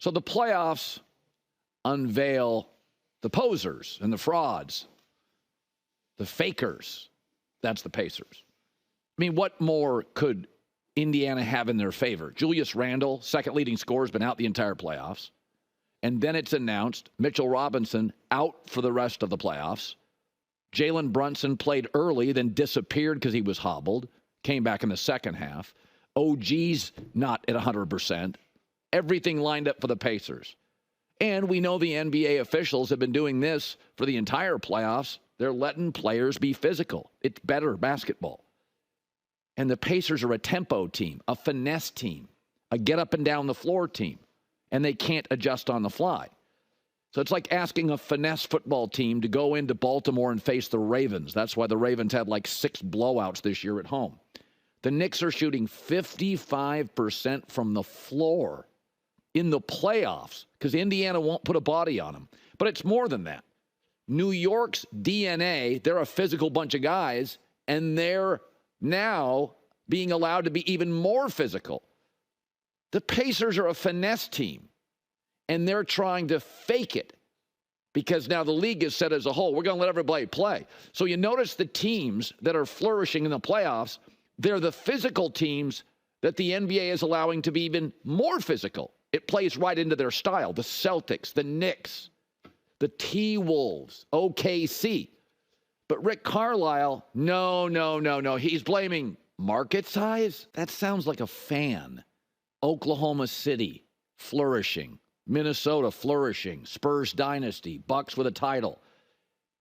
So the playoffs unveil the posers and the frauds, the fakers. That's the Pacers. I mean, what more could Indiana have in their favor? Julius Randle, second leading scorer, has been out the entire playoffs. And then it's announced Mitchell Robinson out for the rest of the playoffs. Jalen Brunson played early, then disappeared because he was hobbled. Came back in the second half. OG's not at 100%. Everything lined up for the Pacers. And we know the NBA officials have been doing this for the entire playoffs. They're letting players be physical. It's better basketball. And the Pacers are a tempo team, a finesse team, a get up and down the floor team. And they can't adjust on the fly. So it's like asking a finesse football team to go into Baltimore and face the Ravens. That's why the Ravens had like 6 blowouts this year at home. The Knicks are shooting 55% from the floor in the playoffs because Indiana won't put a body on them. But it's more than that. New York's DNA, they're a physical bunch of guys, and they're now being allowed to be even more physical. The Pacers are a finesse team, and they're trying to fake it because now the league is set as a whole. We're going to let everybody play. So you notice the teams that are flourishing in the playoffs, they're the physical teams that the NBA is allowing to be even more physical. It plays right into their style. The Celtics, the Knicks, the T-Wolves, OKC. But Rick Carlisle, no. He's blaming market size? That sounds like a fan. Oklahoma City, flourishing. Minnesota, flourishing. Spurs dynasty. Bucks with a title.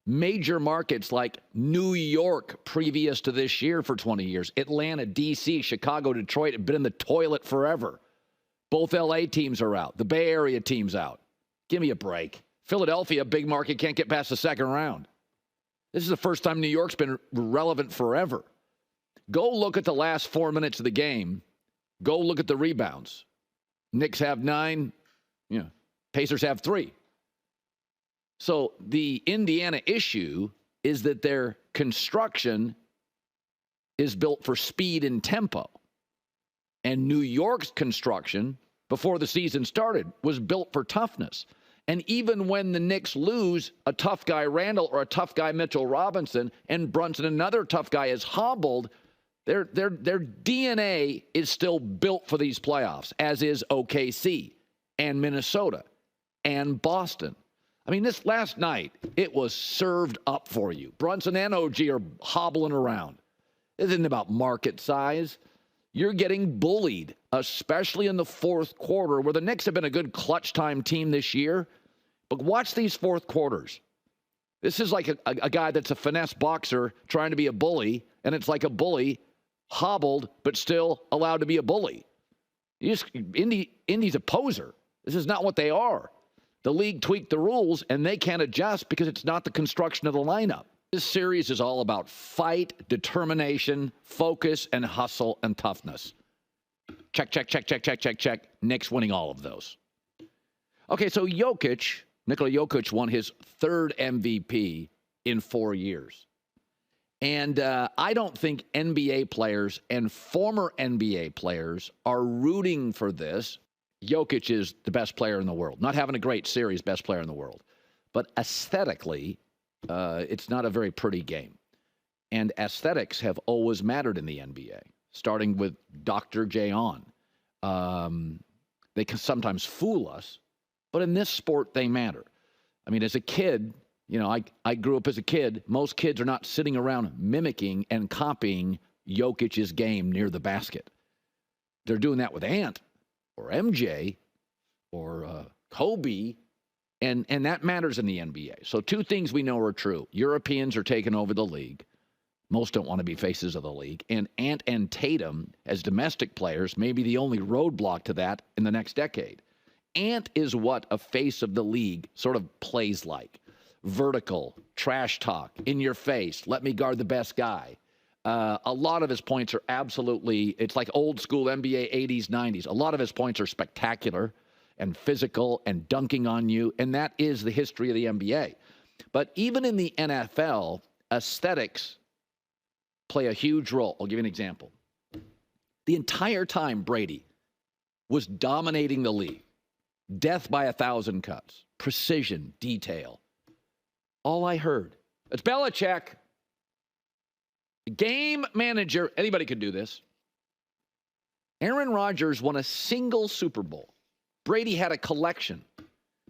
Major markets like New York previous to this year for 20 years. Atlanta, D.C., Chicago, Detroit have been in the toilet forever. Both L.A. teams are out. The Bay Area team's out. Give me a break. Philadelphia, big market, can't get past the second round. This is the first time New York's been relevant forever. Go look at the last 4 minutes of the game. Go look at the rebounds. Knicks have 9. Pacers have 3. So the Indiana issue is that their construction is built for speed and tempo. And New York's construction, before the season started, was built for toughness. And even when the Knicks lose a tough guy Randall or a tough guy Mitchell Robinson and Brunson, another tough guy, is hobbled, their DNA is still built for these playoffs, as is OKC and Minnesota and Boston. I mean, this last night, it was served up for you. Brunson and OG are hobbling around. It isn't about market size. You're getting bullied, especially in the fourth quarter, where the Knicks have been a good clutch time team this year. But watch these fourth quarters. This is like a guy that's a finesse boxer trying to be a bully, and it's like a bully hobbled but still allowed to be a bully. Indy's a poser. This is not what they are. The league tweaked the rules, and they can't adjust because it's not the construction of the lineup. This series is all about fight, determination, focus, and hustle and toughness. Check. Knicks winning all of those. Okay, so Nikola Jokić won his 3rd MVP in 4 years. And I don't think NBA players and former NBA players are rooting for this. Jokić is the best player in the world. Not having a great series, best player in the world. But aesthetically, it's not a very pretty game. And aesthetics have always mattered in the NBA, starting with Dr. J. On. They can sometimes fool us, but in this sport, they matter. I mean, as a kid, I grew up as a kid. Most kids are not sitting around mimicking and copying Jokic's game near the basket. They're doing that with Ant or MJ or Kobe, and that matters in the NBA. So 2 things we know are true. Europeans are taking over the league. Most don't want to be faces of the league. And Ant and Tatum, as domestic players, may be the only roadblock to that in the next decade. Ant is what a face of the league sort of plays like. Vertical, trash talk, in your face, let me guard the best guy. A lot of his points are absolutely, it's like old school NBA 80s, 90s. A lot of his points are spectacular and physical and dunking on you, and that is the history of the NBA. But even in the NFL, aesthetics play a huge role. I'll give you an example. The entire time Brady was dominating the league, Death by 1,000 cuts. Precision, detail. All I heard. It's Belichick. Game manager. Anybody could do this. Aaron Rodgers won a single Super Bowl. Brady had a collection.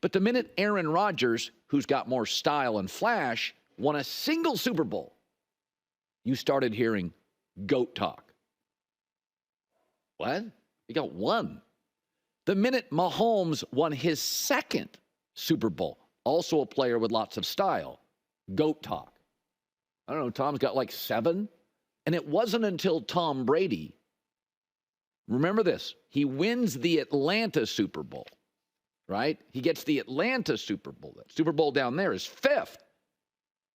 But the minute Aaron Rodgers, who's got more style and flash, won a single Super Bowl, you started hearing GOAT talk. What? He got one. The minute Mahomes won his second Super Bowl, also a player with lots of style, GOAT talk. I don't know, Tom's got like 7. And it wasn't until Tom Brady, remember this, he wins the Atlanta Super Bowl, right? He gets the Atlanta Super Bowl. That Super Bowl down there is 5th.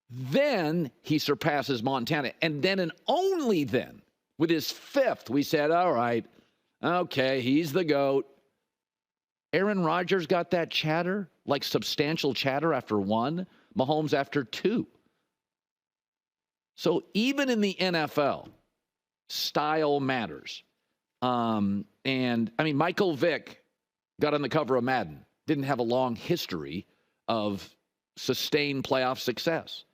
Then he surpasses Montana. And then and only then, with his 5th, we said, all right, okay, he's the GOAT. Aaron Rodgers got that chatter, like substantial chatter after 1, Mahomes after 2. So even in the NFL, style matters. And, I mean, Michael Vick got on the cover of Madden, didn't have a long history of sustained playoff success.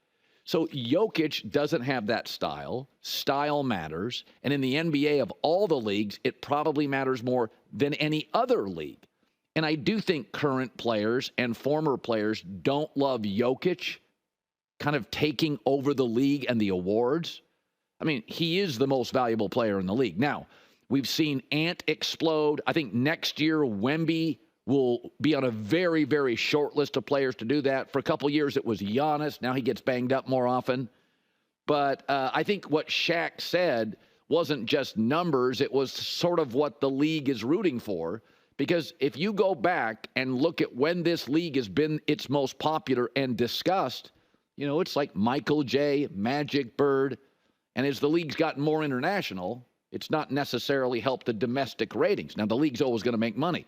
So Jokic doesn't have that style. Style matters. And in the NBA of all the leagues, it probably matters more than any other league. And I do think current players and former players don't love Jokic kind of taking over the league and the awards. I mean, he is the most valuable player in the league. Now, we've seen Ant explode. I think next year, Wemby will be on a very, very short list of players to do that. For a couple years, it was Giannis. Now he gets banged up more often. But I think what Shaq said wasn't just numbers. It was sort of what the league is rooting for. Because if you go back and look at when this league has been its most popular and discussed, you know, it's like Michael J., Magic, Bird. And as the league's gotten more international, it's not necessarily helped the domestic ratings. Now, the league's always going to make money.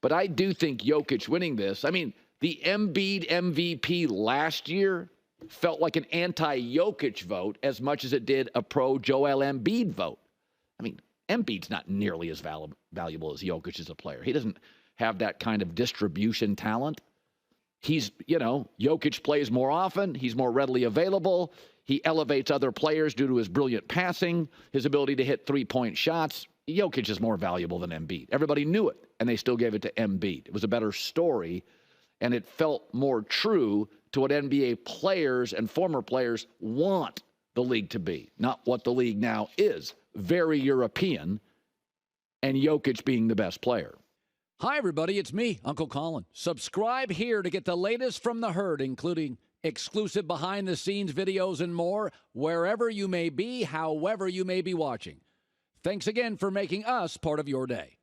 But I do think Jokic winning this, I mean, the Embiid MVP last year felt like an anti-Jokic vote as much as it did a pro-Joel Embiid vote. I mean, Embiid's not nearly as valuable as Jokic as a player. He doesn't have that kind of distribution talent. He's, you know, Jokic plays more often. He's more readily available. He elevates other players due to his brilliant passing, his ability to hit three-point shots. Jokic is more valuable than Embiid. Everybody knew it, and they still gave it to Embiid. It was a better story, and it felt more true to what NBA players and former players want the league to be, not what the league now is. Very European, and Jokic being the best player. Hi, everybody. It's me, Uncle Colin. Subscribe here to get the latest from the herd, including exclusive behind-the-scenes videos and more, wherever you may be, however you may be watching. Thanks again for making us part of your day.